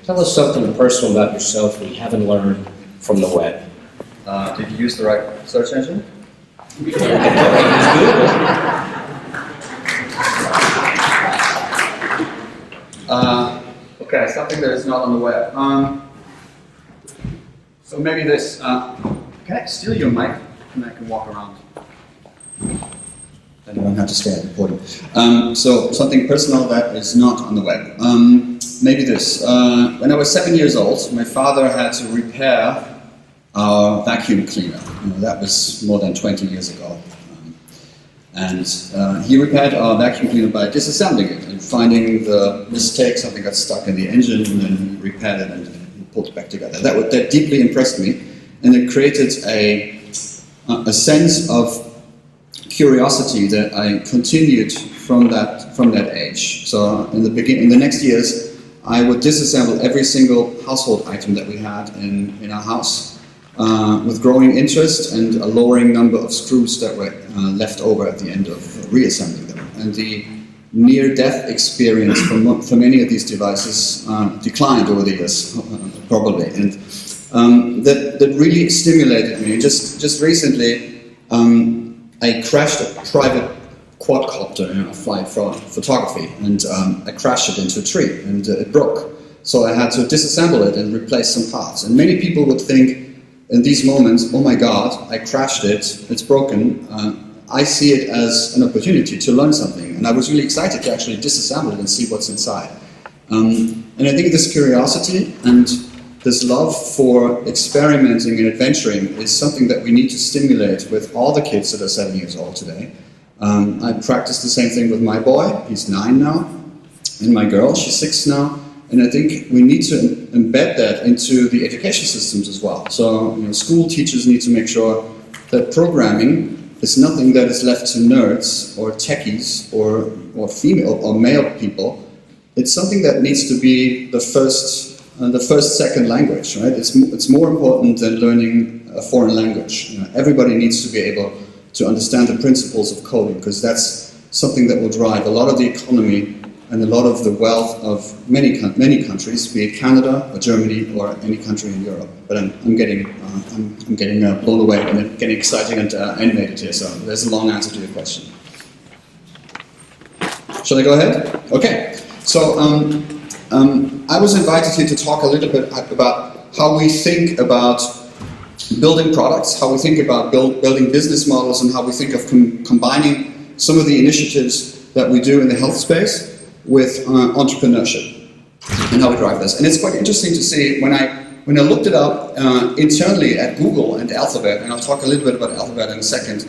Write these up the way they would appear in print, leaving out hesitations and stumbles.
Tell us something personal about yourself we haven't learned from the web. Did you use the right search engine? Okay, something that is not on the web. So maybe this. Can I steal your mic and I can walk around? I don't have to stay at the podium. So something personal that is not on the web. Maybe this. When I was 7 years old, my father had to repair our vacuum cleaner. That was more than 20 years ago. And he repaired our vacuum cleaner by disassembling it and finding the mistake, something got stuck in the engine, and then he repaired it and pulled it back together. That deeply impressed me, and it created a sense of curiosity that I continued from that age. So in the next years, I would disassemble every single household item that we had in our house, with growing interest and a lowering number of screws that were left over at the end of reassembling them. And the near-death experience for many of these devices declined over the years, probably. And that really stimulated me. Just recently, I crashed a private quadcopter, flight for photography, and I crashed it into a tree, and it broke. So I had to disassemble it and replace some parts. And many people would think, in these moments, oh my God, I crashed it, it's broken. I see it as an opportunity to learn something, and I was really excited to actually disassemble it and see what's inside. And I think this curiosity and this love for experimenting and adventuring is something that we need to stimulate with all the kids that are 7 years old today. I practice the same thing with my boy, he's 9 now, and my girl, she's 6 now. And I think we need to embed that into the education systems as well. So, school teachers need to make sure that programming is nothing that is left to nerds or techies or female or male people. It's something that needs to be the first, second language, right? It's more important than learning a foreign language. Everybody needs to be able to understand the principles of coding, because that's something that will drive a lot of the economy and a lot of the wealth of many countries, be it Canada or Germany or any country in Europe. But I'm getting blown away and getting exciting and animated here. So there's a long answer to your question. Shall I go ahead? Okay. So I was invited here to talk a little bit about how we think about building products, how we think about building business models, and how we think of combining some of the initiatives that we do in the health space with entrepreneurship and how we drive this. And it's quite interesting to see when I looked it up internally at Google and Alphabet, and I'll talk a little bit about Alphabet in a second.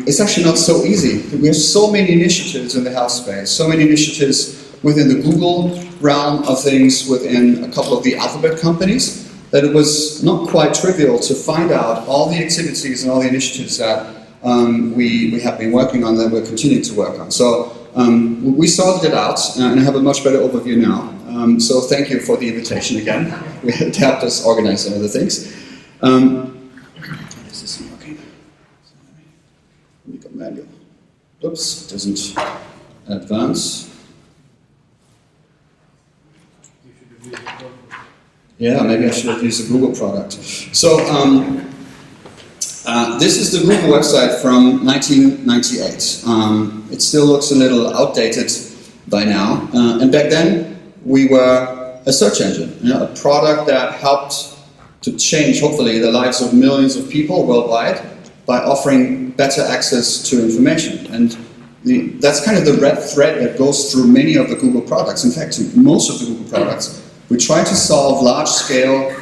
It's actually not so easy. We have so many initiatives in the health space, so many initiatives within the Google realm of things, within a couple of the Alphabet companies, that it was not quite trivial to find out all the activities and all the initiatives that we have been working on, that we're continuing to work on. So we sorted it out, and I have a much better overview now. So thank you for the invitation again. It helped us organize some of the things. Is this working? Let me go manual. Oops, it doesn't advance. Yeah, maybe I should have used a Google product. So this is the Google website from 1998. It still looks a little outdated by now. And back then, we were a search engine, a product that helped to change, hopefully, the lives of millions of people worldwide by offering better access to information. And that's kind of the red thread that goes through many of the Google products. In fact, most of the Google products, we try to solve large-scale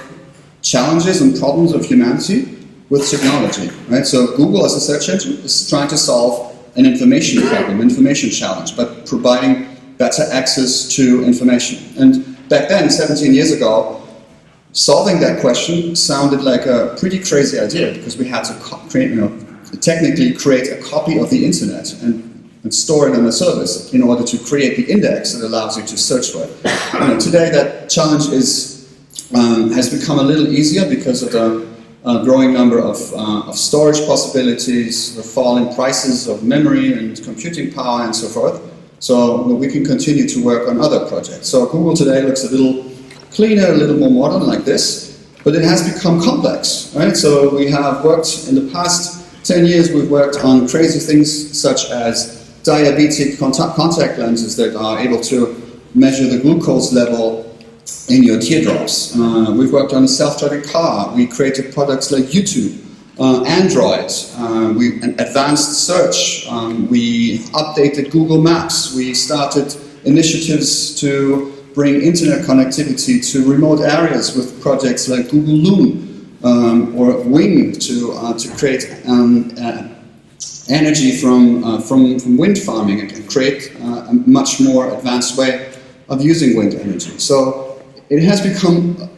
challenges and problems of humanity with technology, right? So Google as a search engine is trying to solve an information problem, information challenge, but providing better access to information. And back then, 17 years ago, solving that question sounded like a pretty crazy idea, because we had to technically create a copy of the internet and store it on a service in order to create the index that allows you to search for it. Today, that challenge has become a little easier because of the growing number of storage possibilities, the falling prices of memory and computing power and so forth. So we can continue to work on other projects. So Google today looks a little cleaner, a little more modern like this, but it has become complex, right? So we have worked in the past 10 years, we've worked on crazy things such as diabetic contact lenses that are able to measure the glucose level in your teardrops. We've worked on a self-driving car. We created products like YouTube, Android, advanced search. We updated Google Maps. We started initiatives to bring internet connectivity to remote areas with projects like Google Loon or Wing to create energy from wind farming and create a much more advanced way of using wind energy. So it has become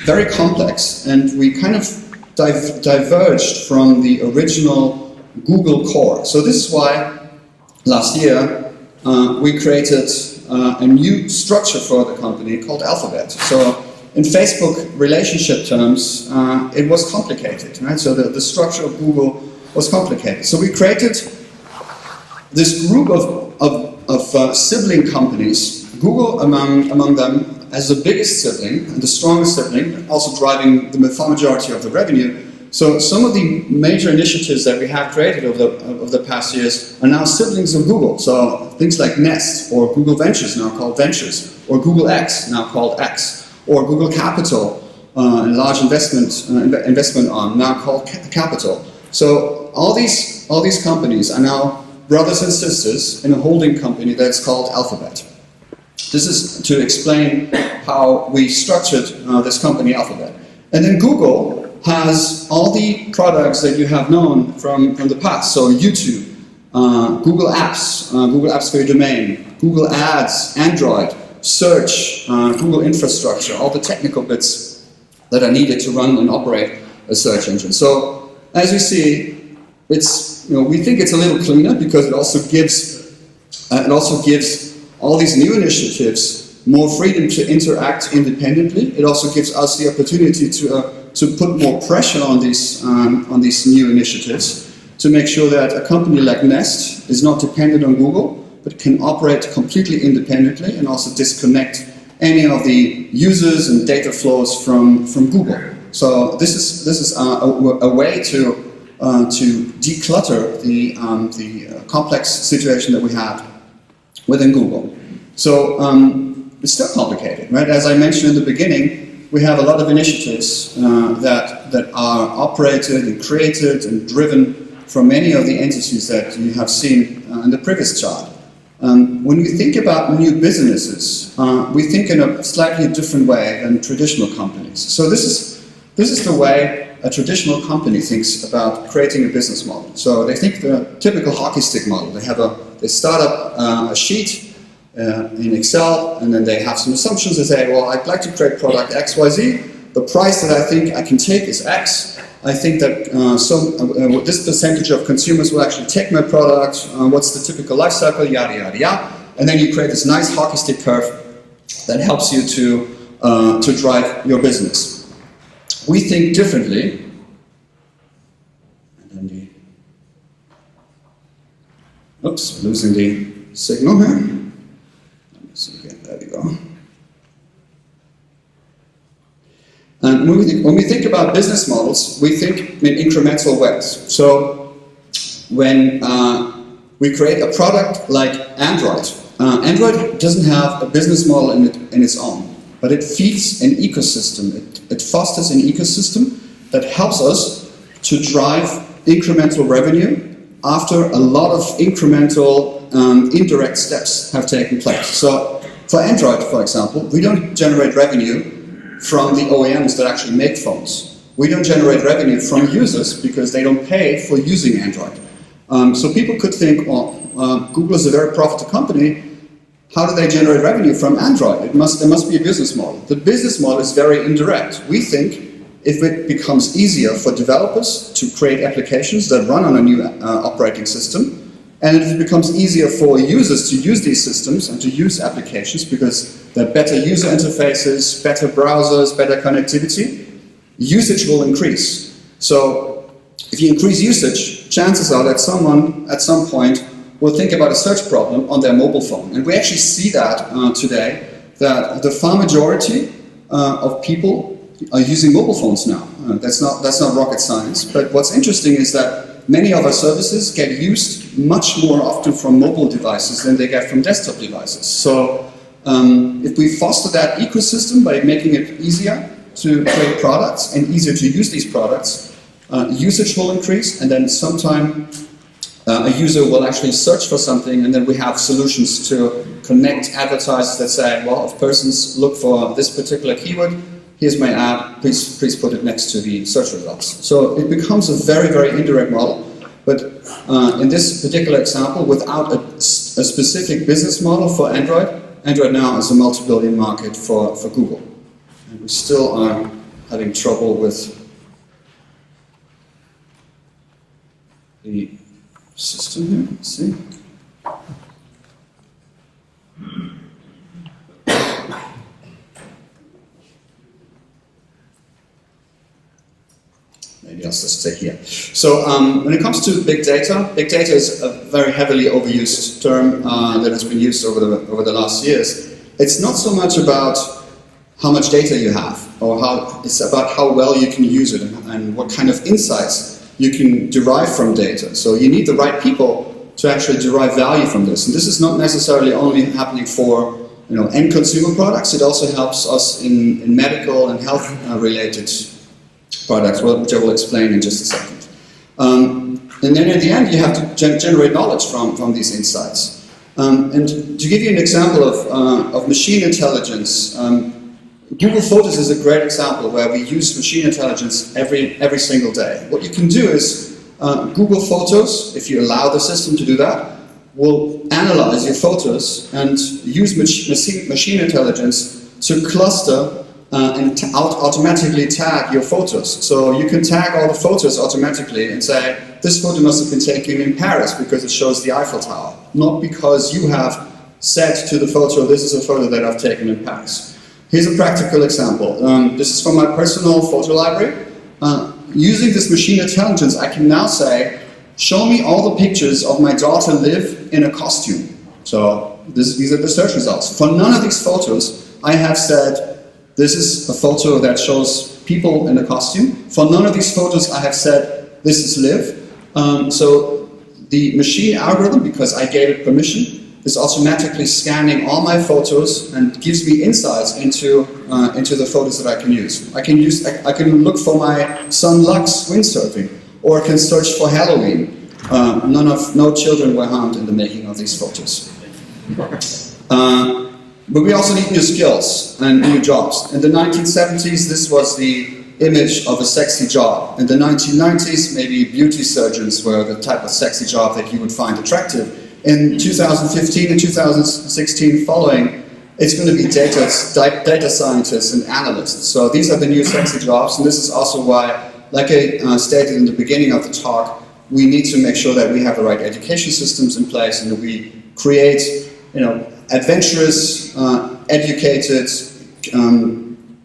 very complex, and we kind of diverged from the original Google core. So this is why last year we created a new structure for the company called Alphabet. So in Facebook relationship terms, it was complicated, right? So the structure of Google was complicated. So we created this group of sibling companies, Google among them as the biggest sibling and the strongest sibling, also driving the majority of the revenue. So some of the major initiatives that we have created over the past years are now siblings of Google. So things like Nest, or Google Ventures, now called Ventures, or Google X, now called X, or Google Capital, a large investment arm, now called Capital. So all these companies are now brothers and sisters in a holding company that's called Alphabet. This is to explain how we structured this company, Alphabet. And then Google has all the products that you have known from the past. So YouTube, Google Apps for your domain, Google Ads, Android, Search, Google Infrastructure, all the technical bits that are needed to run and operate a search engine. So as you see, it's, we think it's a little cleaner because it also gives all these new initiatives more freedom to interact independently. It also gives us the opportunity to put more pressure on these new initiatives to make sure that a company like Nest is not dependent on Google, but can operate completely independently and also disconnect any of the users and data flows from Google. So this is a way to declutter the complex situation that we have within Google. So it's still complicated, right? As I mentioned in the beginning, we have a lot of initiatives that are operated and created and driven from many of the entities that you have seen in the previous chart. When we think about new businesses, we think in a slightly different way than traditional companies. So this is the way a traditional company thinks about creating a business model. So they think the typical hockey stick model. They start up a sheet in Excel, and then they have some assumptions. They say, well, I'd like to create product XYZ. The price that I think I can take is X. I think that this percentage of consumers will actually take my product. What's the typical life cycle? Yada, yada, yada. And then you create this nice hockey stick curve that helps you to drive your business. We think differently. And then oops, losing the signal here. Let me see again. There we go. And when we think about business models, we think in incremental ways. So when we create a product like Android, Android doesn't have a business model in its own, but it feeds an ecosystem. It fosters an ecosystem that helps us to drive incremental revenue after a lot of incremental indirect steps have taken place. So for Android, for example, we don't generate revenue from the OEMs that actually make phones. We don't generate revenue from users because they don't pay for using Android. So people could think, well, Google is a very profitable company. How do they generate revenue from Android? There must be a business model. The business model is very indirect. We think if it becomes easier for developers to create applications that run on a new operating system, and if it becomes easier for users to use these systems and to use applications because there are better user interfaces, better browsers, better connectivity, usage will increase. So if you increase usage, chances are that someone at some point will think about a search problem on their mobile phone. And we actually see that today, that the far majority of people are using mobile phones now. That's not rocket science. But what's interesting is that many of our services get used much more often from mobile devices than they get from desktop devices. So if we foster that ecosystem by making it easier to create products and easier to use these products, usage will increase, and then sometime a user will actually search for something, and then we have solutions to connect advertisers that say, well, if persons look for this particular keyword, here's my ad, please put it next to the search results. So it becomes a very, very indirect model, but in this particular example, without a specific business model for Android, Android now is a multi-billion market for Google. And we still are having trouble with the system here. Let's see. Maybe I'll just stay here. So when it comes to big data is a very heavily overused term that has been used over the last years. It's not so much about how much data you have, or it's about how well you can use it and what kind of insights you can derive from data. So you need the right people to actually derive value from this. And this is not necessarily only happening for end consumer products. It also helps us in medical and health related products, which I will explain in just a second. And then at the end, you have to generate knowledge from these insights. And to give you an example of machine intelligence, Google Photos is a great example where we use machine intelligence every single day. What you can do is Google Photos, if you allow the system to do that, will analyze your photos and use machine intelligence to cluster and automatically tag your photos. So you can tag all the photos automatically and say, this photo must have been taken in Paris because it shows the Eiffel Tower, not because you have said to the photo, this is a photo that I've taken in Paris. Here's a practical example. This is from my personal photo library. Using this machine intelligence, I can now say, show me all the pictures of my daughter Liv in a costume. So these are the search results. For none of these photos, I have said, this is a photo that shows people in a costume. For none of these photos, I have said, this is Liv. So the machine algorithm, because I gave it permission, is automatically scanning all my photos and gives me insights into the photos that I can use. I can look for my son Lux windsurfing, or I can search for Halloween. No children were harmed in the making of these photos. But we also need new skills and new jobs. In the 1970s, this was the image of a sexy job. In the 1990s, maybe beauty surgeons were the type of sexy job that you would find attractive. In 2015 and 2016 following, it's going to be data scientists and analysts. So these are the new sexy jobs, and this is also why, like I stated in the beginning of the talk, we need to make sure that we have the right education systems in place and that we create, adventurous, educated,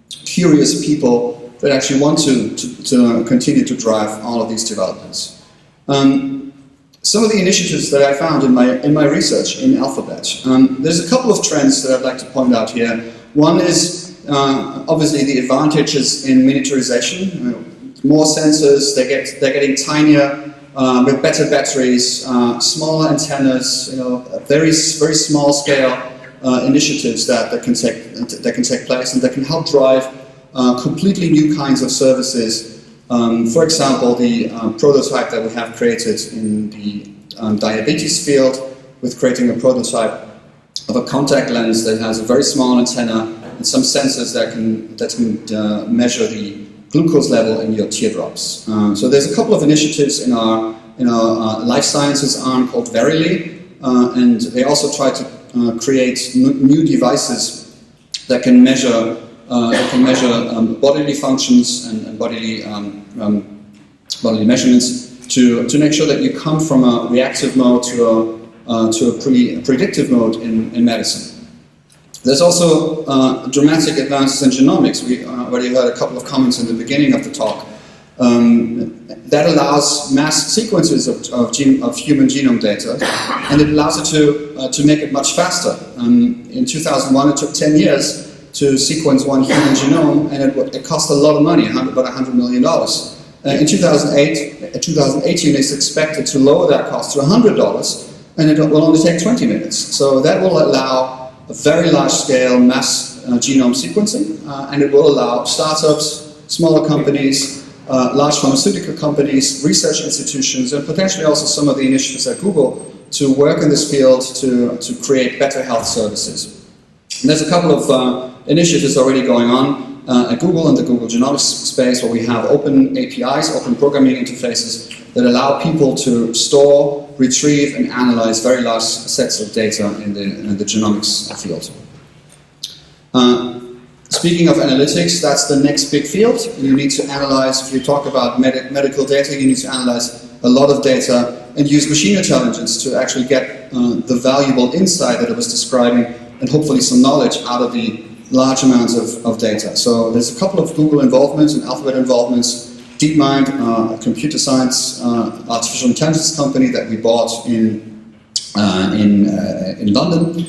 curious people that actually want to continue to drive all of these developments. Some of the initiatives that I found in my research in Alphabet. There's a couple of trends that I'd like to point out here. One is obviously the advantages in miniaturization. More sensors, they're getting tinier with better batteries, smaller antennas. Very very small scale initiatives that can take place and that can help drive completely new kinds of services. For example, the prototype that we have created in the diabetes field, with creating a prototype of a contact lens that has a very small antenna and some sensors that can measure the glucose level in your teardrops. So there's a couple of initiatives in our life sciences arm called Verily, and they also try to create new devices that can measure bodily functions and bodily measurements to make sure that you come from a reactive mode to a predictive mode in medicine. There's also dramatic advances in genomics. We already heard a couple of comments in the beginning of the talk. That allows mass sequences of human genome data, and it allows it to make it much faster. In 2001, it took 10 years to sequence one human genome, and it cost a lot of money, about $100 million. In 2018, it's expected to lower that cost to $100, and it will only take 20 minutes. So that will allow a very large-scale mass genome sequencing, and it will allow startups, smaller companies, large pharmaceutical companies, research institutions, and potentially also some of the initiatives at Google to work in this field to create better health services. And there's a couple of initiatives already going on at Google in the Google Genomics space, where we have open APIs, open programming interfaces that allow people to store, retrieve, and analyze very large sets of data in the genomics field. Speaking of analytics, that's the next big field. You need to analyze, if you talk about medical data, you need to analyze a lot of data and use machine intelligence to actually get the valuable insight that I was describing, and hopefully some knowledge out of the large amounts of data. So there's a couple of Google involvements and Alphabet involvements. DeepMind, a computer science, artificial intelligence company that we bought in London.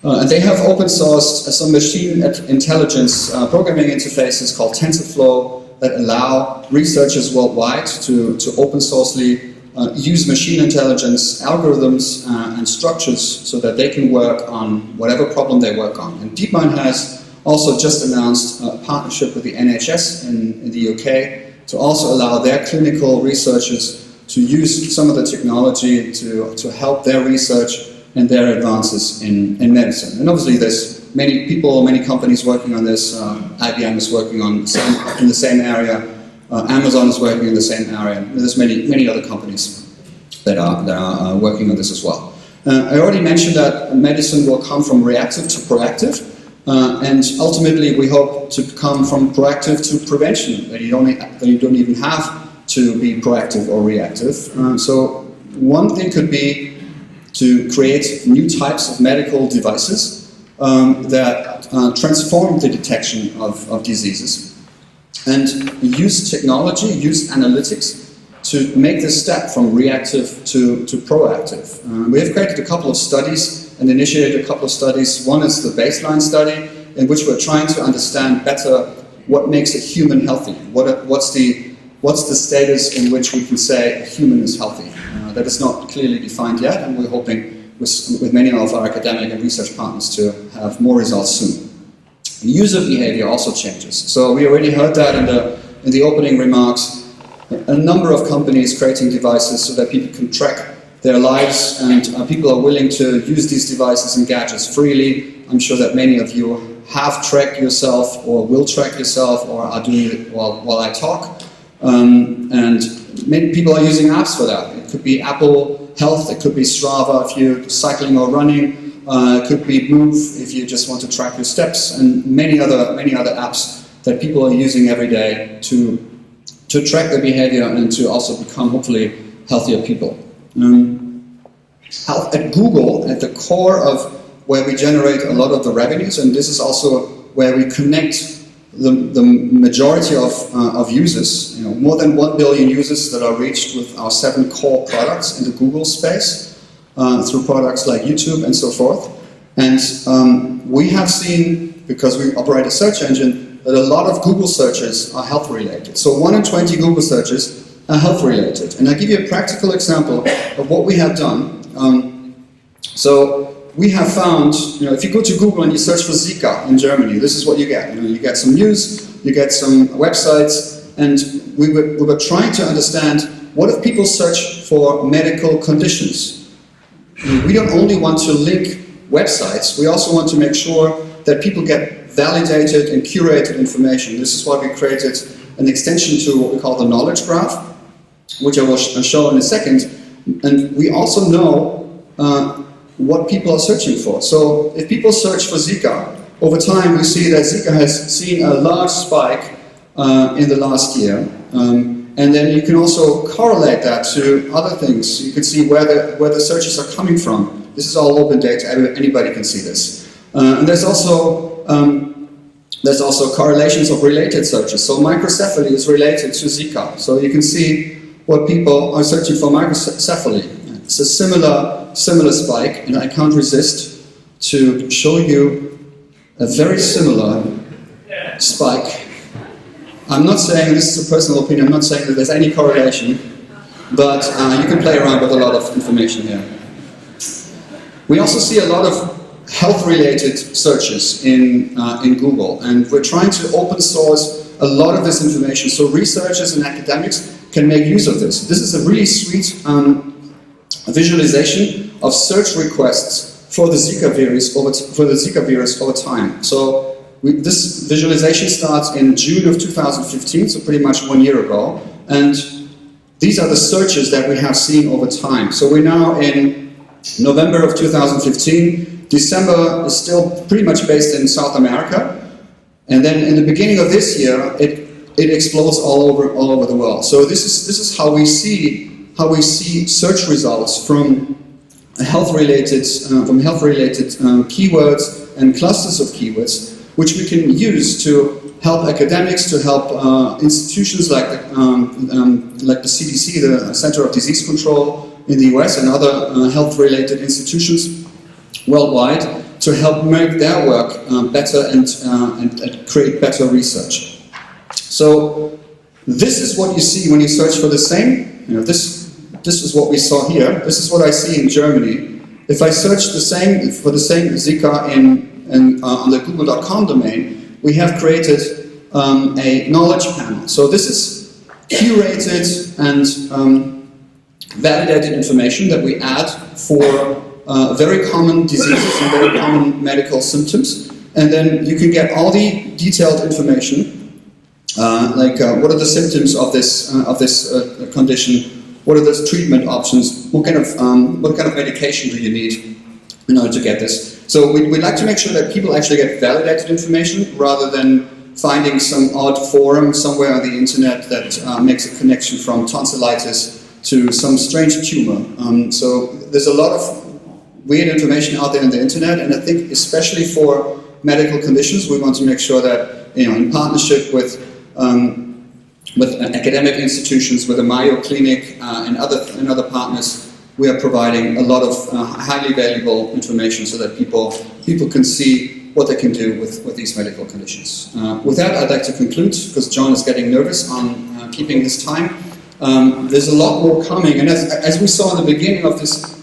And they have open sourced some machine intelligence programming interfaces called TensorFlow that allow researchers worldwide to open sourcely use machine intelligence algorithms and structures so that they can work on whatever problem they work on. And DeepMind has also just announced a partnership with the NHS in the UK to also allow their clinical researchers to use some of the technology to help their research and their advances in medicine. And obviously there's many people, many companies working on this. IBM is working in the same area. Amazon is working in the same area. And there's many other companies that are working on this as well. I already mentioned that medicine will come from reactive to proactive. And ultimately we hope to come from proactive to prevention, that you don't even have to be proactive or reactive. So one thing could be to create new types of medical devices that transform the detection of diseases, and use technology, use analytics to make this step from reactive to proactive. We have created a couple of studies and initiated a couple of studies. One is the baseline study, in which we're trying to understand better what makes a human healthy. What's the status in which we can say a human is healthy? That is not clearly defined yet, and we're hoping with many of our academic and research partners to have more results soon. User behavior also changes. So we already heard that in the opening remarks. A number of companies creating devices so that people can track their lives, and people are willing to use these devices and gadgets freely. I'm sure that many of you have tracked yourself or will track yourself or are doing it while I talk. And many people are using apps for that. It could be Apple Health, it could be Strava if you're cycling or running, it could be Move if you just want to track your steps, and many other apps that people are using every day to track their behavior and to also become hopefully healthier people. At Google, at the core of where we generate a lot of the revenues, and this is also where we connect the majority of users, more than 1 billion users that are reached with our 7 core products in the Google space, through products like YouTube and so forth. And we have seen, because we operate a search engine, that a lot of Google searches are health related. So 1 in 20 Google searches are health related. And I'll give you a practical example of what we have done. So we have found, if you go to Google and you search for Zika in Germany, this is what you get. You get some news, you get some websites, and we were trying to understand, what if people search for medical conditions? We don't only want to link websites, we also want to make sure that people get validated and curated information. This is why we created an extension to what we call the knowledge graph, which I will show in a second. And we also know what people are searching for. So if people search for Zika, over time we see that Zika has seen a large spike in the last year. And then you can also correlate that to other things. You can see where the searches are coming from. This is all open data, anybody can see this. And there's also There's also correlations of related searches. So microcephaly is related to Zika. So you can see what people are searching for microcephaly. It's a similar spike, and I can't resist to show you a very similar spike. I'm not saying, this is a personal opinion, I'm not saying that there's any correlation, but you can play around with a lot of information here. We also see a lot of health-related searches in Google, and we're trying to open source a lot of this information so researchers and academics can make use of this. This is a really sweet visualization of search requests for the Zika virus over time. So this visualization starts in June of 2015, so pretty much 1 year ago, and these are the searches that we have seen over time. So we're now in November of 2015. December is still pretty much based in South America, and then in the beginning of this year, it explodes all over the world. So this is how we see search results from health-related keywords and clusters of keywords, which we can use to help academics, to help institutions like the CDC, the Center of Disease Control in the US, and other health-related institutions worldwide, to help make their work better and create better research. So this is what you see when you search for the same. This is what we saw here. This is what I see in Germany. If I search for the same Zika on the google.com domain, we have created a knowledge panel. So this is curated and validated information that we add for very common diseases and very common medical symptoms, and then you can get all the detailed information, like what are the symptoms of this condition, what are the treatment options, what kind of medication do you need in order to get this. So we'd like to make sure that people actually get validated information rather than finding some odd forum somewhere on the internet that makes a connection from tonsillitis to some strange tumor. So there's a lot of weird information out there on the internet, and I think especially for medical conditions, we want to make sure that, in partnership with academic institutions, with the Mayo Clinic and other partners, we are providing a lot of highly valuable information so that people can see what they can do with these medical conditions. With that, I'd like to conclude, because John is getting nervous on keeping his time. There's a lot more coming, and as we saw in the beginning of this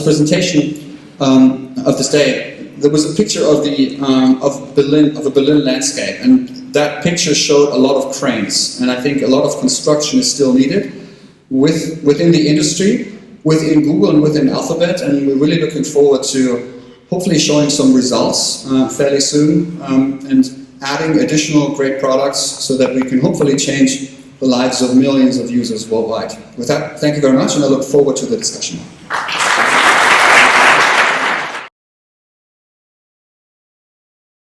presentation of this day, there was a picture of a Berlin landscape, and that picture showed a lot of cranes, and I think a lot of construction is still needed within the industry, within Google and within Alphabet, and we're really looking forward to hopefully showing some results fairly soon and adding additional great products so that we can hopefully change the lives of millions of users worldwide. With that, thank you very much, and I look forward to the discussion.